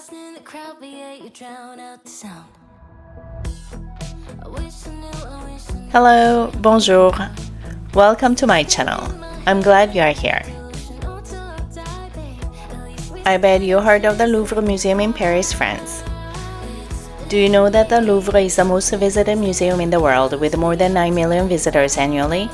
lost in the crowd, but yeah, you drown out the sound. Hello, bonjour. Welcome to my channel. I'm glad you are here. I bet you heard of the Louvre Museum in Paris, France. Do you know that the Louvre is the most visited museum in the world with more than 9 million visitors annually?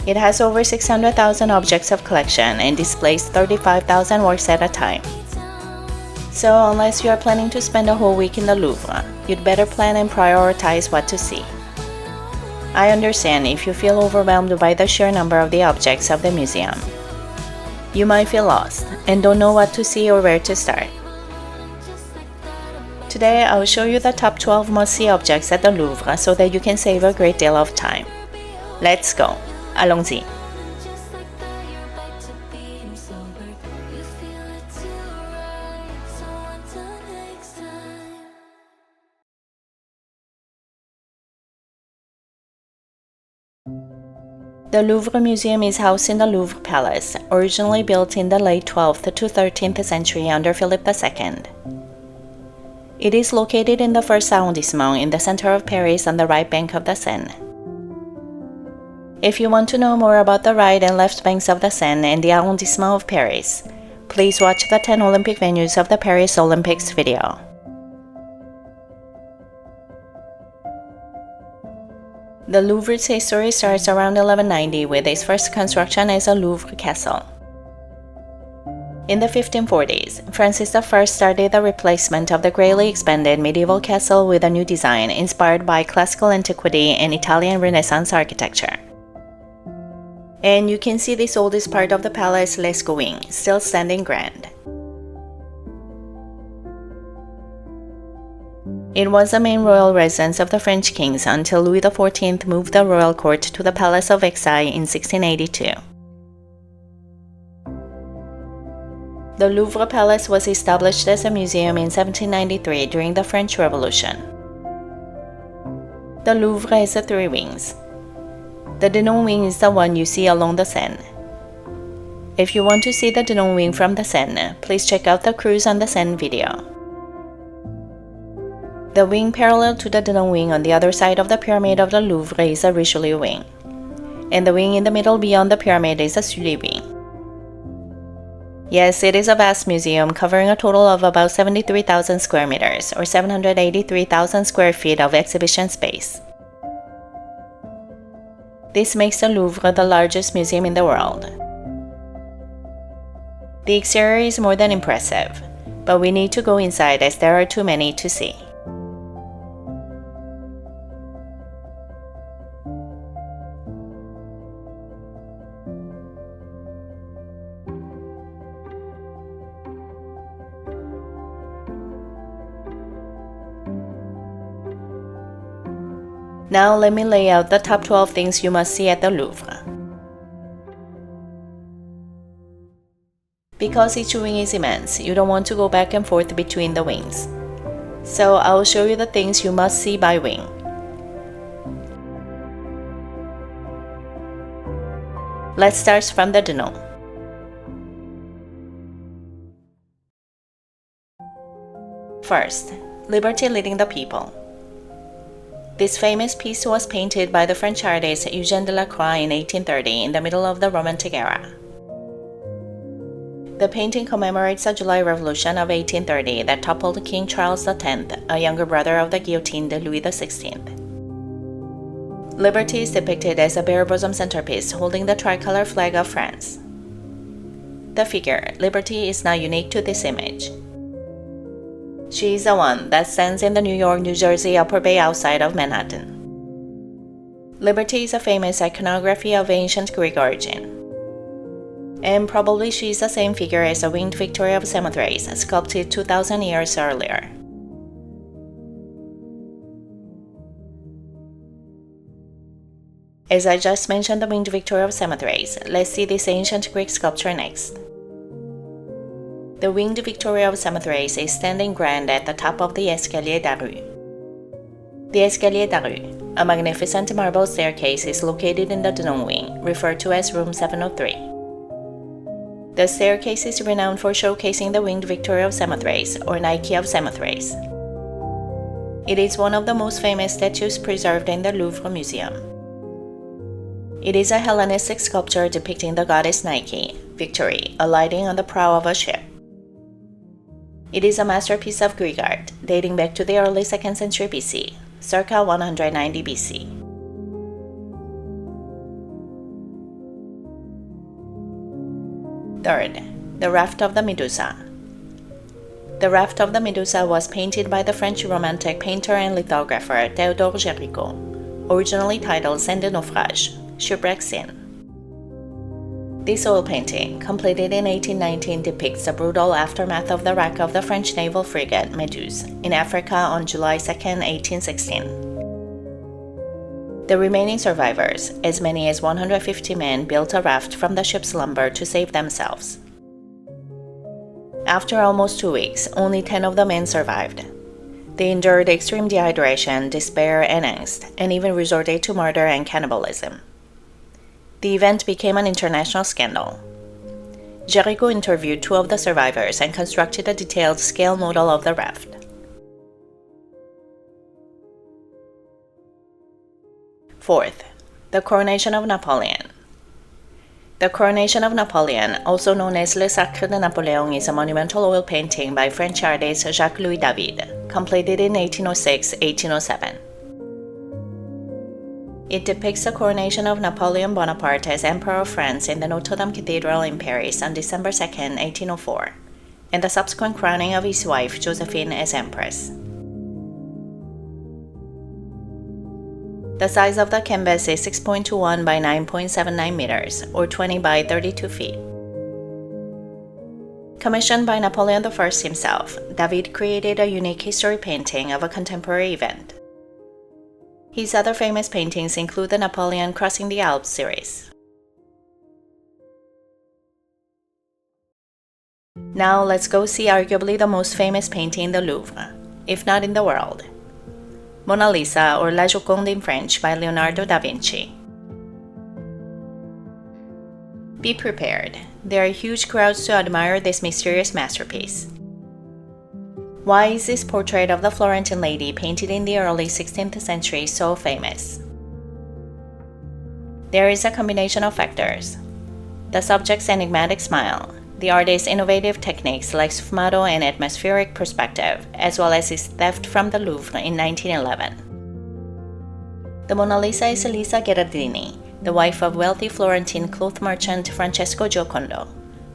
It has over 600,000 objects of collection and displays 35,000 works at a time. So unless you are planning to spend a whole week in the Louvre, you'd better plan and prioritize what to see. I understand if you feel overwhelmed by the sheer number of the objects of the museum. You might feel lost and don't know what to see or where to start. Today, I will show you the top 12 must-see objects at the Louvre so that you can save a great deal of time. Let's go! Allons-y! The Louvre Museum is housed in the Louvre Palace, originally built in the late 12th to 13th century under Philip II. It is located in the first arrondissement in the center of Paris on the right bank of the Seine. If you want to know more about the right and left banks of the Seine and the arrondissement of Paris, please watch the 10 Olympic venues of the Paris Olympics video. The Louvre's history starts around 1190 with its first construction as a Louvre castle. In the 1540s, Francis I started the replacement of the greatly expanded medieval castle with a new design inspired by classical antiquity and Italian Renaissance architecture. And you can see this oldest part of the palace, Lescaut wing, still standing grand. It was the main royal residence of the French kings until Louis XIV moved the royal court to the Palace of Versailles in 1682. The Louvre Palace was established as a museum in 1793 during the French Revolution. The Louvre has 3 wings. The Denon wing is the one you see along the Seine. If you want to see the Denon wing from the Seine, please check out the Cruise on the Seine video. The wing parallel to the Denon wing on the other side of the pyramid of the Louvre is the Richelieu wing, and the wing in the middle beyond the pyramid is the Sully wing. Yes, it is a vast museum covering a total of about 73,000 square meters or 783,000 square feet of exhibition space. This makes the Louvre the largest museum in the world. The exterior is more than impressive, but we need to go inside as there are too many to see. Now let me lay out the top 12 things you must see at the Louvre. Because each wing is immense, you don't want to go back and forth between the wings. So I will show you the things you must see by wing. Let's start from the Denon. First, Liberty leading the people. This famous piece was painted by the French artist Eugène Delacroix in 1830 in the middle of the Romantic era. The painting commemorates the July Revolution of 1830 that toppled King Charles X, a younger brother of the guillotined Louis XVI. Liberty is depicted as a bare-bosom centerpiece holding the tricolor flag of France. The figure, Liberty, is not unique to this image. She is the one that stands in the New York, New Jersey Upper Bay outside of Manhattan. Liberty is a famous iconography of ancient Greek origin. And probably she is the same figure as the winged Victory of Samothrace, sculpted 2,000 years earlier. As I just mentioned the winged Victory of Samothrace, let's see this ancient Greek sculpture next. The winged Victory of Samothrace is standing grand at the top of the Escalier d'Arru. The Escalier d'Arru, a magnificent marble staircase, is located in the Denon wing, referred to as Room 703. The staircase is renowned for showcasing the winged victory of Samothrace, or Nike of Samothrace. It is one of the most famous statues preserved in the Louvre Museum. It is a Hellenistic sculpture depicting the goddess Nike, Victory, alighting on the prow of a ship. It is a masterpiece of Greek art, dating back to the early 2nd century BC, circa 190 BC. Third, the Raft of the Medusa. The Raft of the Medusa was painted by the French Romantic painter and lithographer Théodore Géricault, originally titled Scène de Naufrage, Shipwreck Scene. This oil painting, completed in 1819, depicts the brutal aftermath of the wreck of the French naval frigate Medusa in Africa on July 2, 1816. The remaining survivors, as many as 150 men, built a raft from the ship's lumber to save themselves. After almost 2 weeks, only 10 of the men survived. They endured extreme dehydration, despair, and angst, and even resorted to murder and cannibalism. The event became an international scandal. Géricault interviewed 2 of the survivors and constructed a detailed scale model of the raft. Fourth, the Coronation of Napoleon. The Coronation of Napoleon, also known as Le Sacre de Napoléon, is a monumental oil painting by French artist Jacques-Louis David, completed in 1806-1807. It depicts the coronation of Napoleon Bonaparte as Emperor of France in the Notre Dame Cathedral in Paris on December 2, 1804, and the subsequent crowning of his wife Josephine as Empress. The size of the canvas is 6.21 by 9.79 meters, or 20 by 32 feet. Commissioned by Napoleon I himself, David created a unique history painting of a contemporary event. His other famous paintings include the Napoleon Crossing the Alps series. Now let's go see arguably the most famous painting in the Louvre, if not in the world. Mona Lisa, or La Joconde in French, by Leonardo da Vinci. Be prepared, there are huge crowds to admire this mysterious masterpiece. Why is this portrait of the Florentine lady painted in the early 16th century so famous? There is a combination of factors: the subject's enigmatic smile, the artist's innovative techniques like sfumato and atmospheric perspective, as well as his theft from the Louvre in 1911. The Mona Lisa is Elisa Gherardini, the wife of wealthy Florentine cloth merchant Francesco Joconde,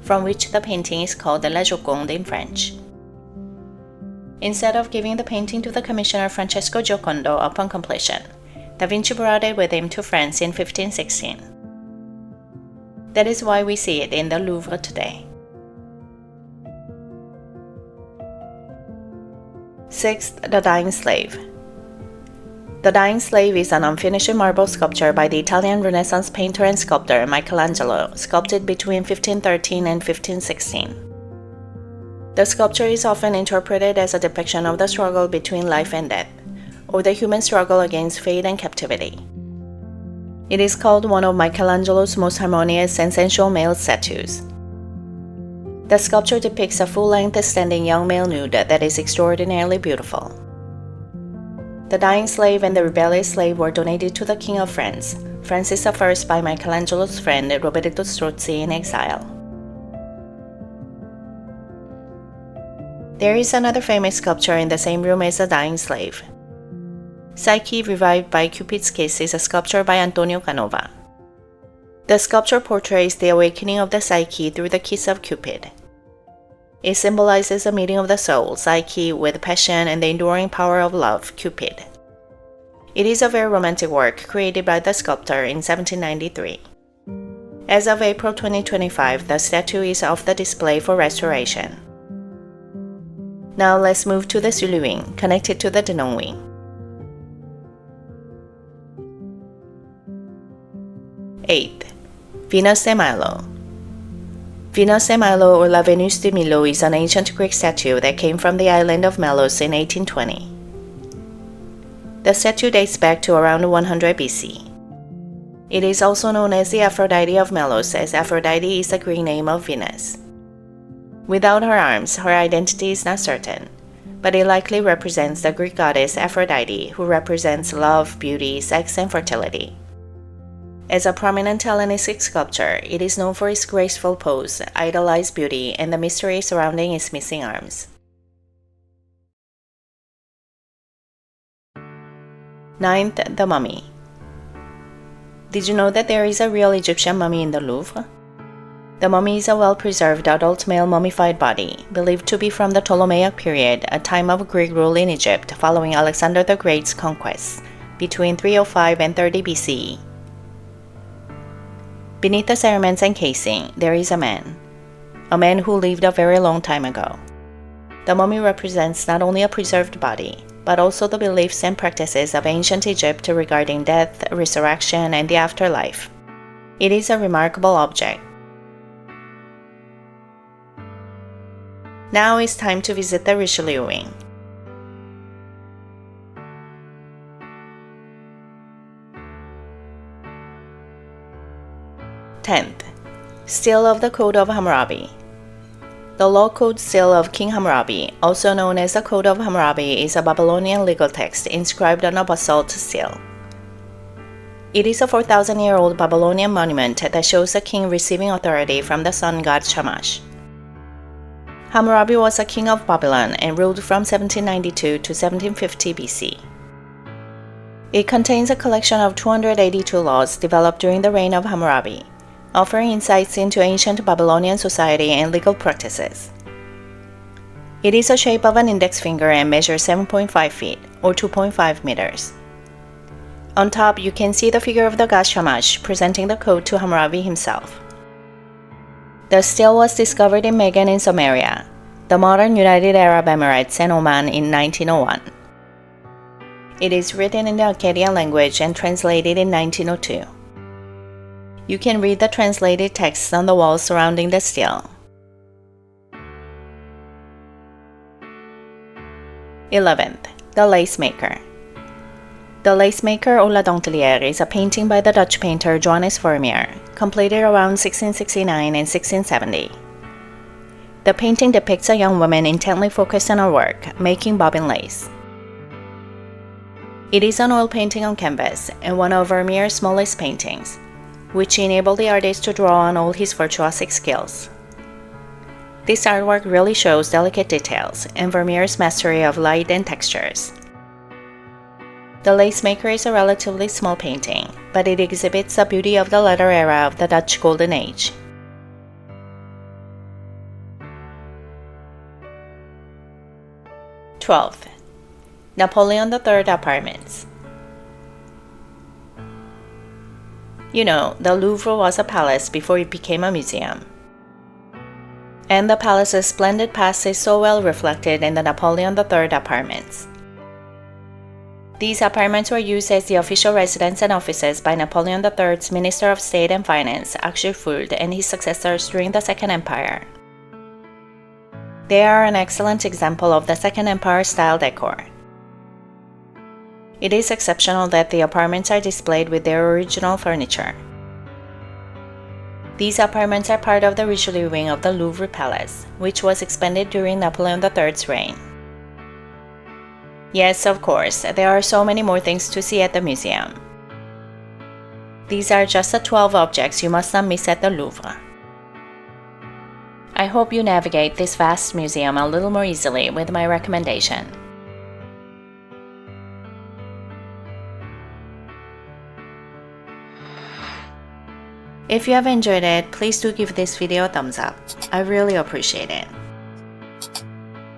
from which the painting is called the La Joconde in French. Instead of giving the painting to the commissioner Francesco Joconde upon completion, Da Vinci brought it with him to France in 1516. That is why we see it in the Louvre today. Sixth, the Dying Slave. The Dying Slave is an unfinished marble sculpture by the Italian Renaissance painter and sculptor Michelangelo, sculpted between 1513 and 1516. The sculpture is often interpreted as a depiction of the struggle between life and death, or the human struggle against fate and captivity. It is called one of Michelangelo's most harmonious and sensual male statues. The sculpture depicts a full-length standing young male nude that is extraordinarily beautiful. The Dying Slave and the Rebellious Slave were donated to the King of France, Francis I, by Michelangelo's friend Roberto Strozzi in exile. There is another famous sculpture in the same room as the Dying Slave. Psyche, Revived by Cupid's Kiss, is a sculpture by Antonio Canova. The sculpture portrays the awakening of the Psyche through the kiss of Cupid. It symbolizes the meeting of the soul, Psyche, with passion and the enduring power of love, Cupid. It is a very romantic work created by the sculptor in 1793. As of April 2025, the statue is off the display for restoration. Now let's move to the Sully wing, connected to the Denon wing. Eighth, Venus de Milo. Venus de Milo, or La Venus de Milo, is an ancient Greek statue that came from the island of Melos in 1820. The statue dates back to around 100 BC. It is also known as the Aphrodite of Melos, as Aphrodite is the Greek name of Venus. Without her arms, her identity is not certain, but it likely represents the Greek goddess Aphrodite, who represents love, beauty, sex, and fertility. As a prominent Hellenistic sculpture, it is known for its graceful pose, idolized beauty, and the mystery surrounding its missing arms. 9th, the Mummy. Did you know that there is a real Egyptian mummy in the Louvre? The mummy is a well-preserved adult male mummified body, believed to be from the Ptolemaic period, a time of Greek rule in Egypt following Alexander the Great's conquests, between 305 and 30 BCE. Beneath the cerements and casing, there is a man who lived a very long time ago. The mummy represents not only a preserved body, but also the beliefs and practices of ancient Egypt regarding death, resurrection, and the afterlife. It is a remarkable object. Now it's time to visit the Richelieu wing. Tenth, Seal of the Code of Hammurabi. The Law Code Seal of King Hammurabi, also known as the Code of Hammurabi, is a Babylonian legal text inscribed on a basalt seal. It is a 4,000-year-old Babylonian monument that shows the king receiving authority from the sun god Shamash. Hammurabi was a king of Babylon and ruled from 1792 to 1750 BC. It contains a collection of 282 laws developed during the reign of Hammurabi, offering insights into ancient Babylonian society and legal practices. It is the shape of an index finger and measures 7.5 feet, or 2.5 meters. On top, you can see the figure of the god Shamash presenting the code to Hammurabi himself. The seal was discovered in Meghan in Samaria, the modern United Arab Emirates, and Oman in 1901. It is written in the Akkadian language and translated in 1902. You can read the translated texts on the walls surrounding the seal. 11th, the Lace Maker. The Lace Maker or La Dentelière is a painting by the Dutch painter Johannes Vermeer, completed around 1669 and 1670. The painting depicts a young woman intently focused on her work, making bobbin lace. It is an oil painting on canvas and one of Vermeer's smallest paintings, which enabled the artist to draw on all his virtuosic skills. This artwork really shows delicate details and Vermeer's mastery of light and textures. The Lace Maker is a relatively small painting, but it exhibits the beauty of the latter era of the Dutch Golden Age. Twelfth, Napoleon III Apartments. You know, the Louvre was a palace before it became a museum. And the palace's splendid past is so well reflected in the Napoleon III apartments. These apartments were used as the official residence and offices by Napoleon III's Minister of State and Finance, Food, and his successors during the Second Empire. They are an excellent example of the Second Empire style decor. It is exceptional that the apartments are displayed with their original furniture. These apartments are part of the Richelieu wing of the Louvre Palace, which was expanded during Napoleon III's reign. Yes, of course, there are so many more things to see at the museum. These are just the 12 objects you must not miss at the Louvre. I hope you navigate this vast museum a little more easily with my recommendation. If you have enjoyed it, please do give this video a thumbs up. I really appreciate it.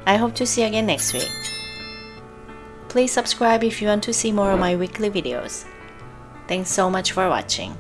I hope to see you again next week. Please subscribe if you want to see more of my weekly videos. Thanks so much for watching.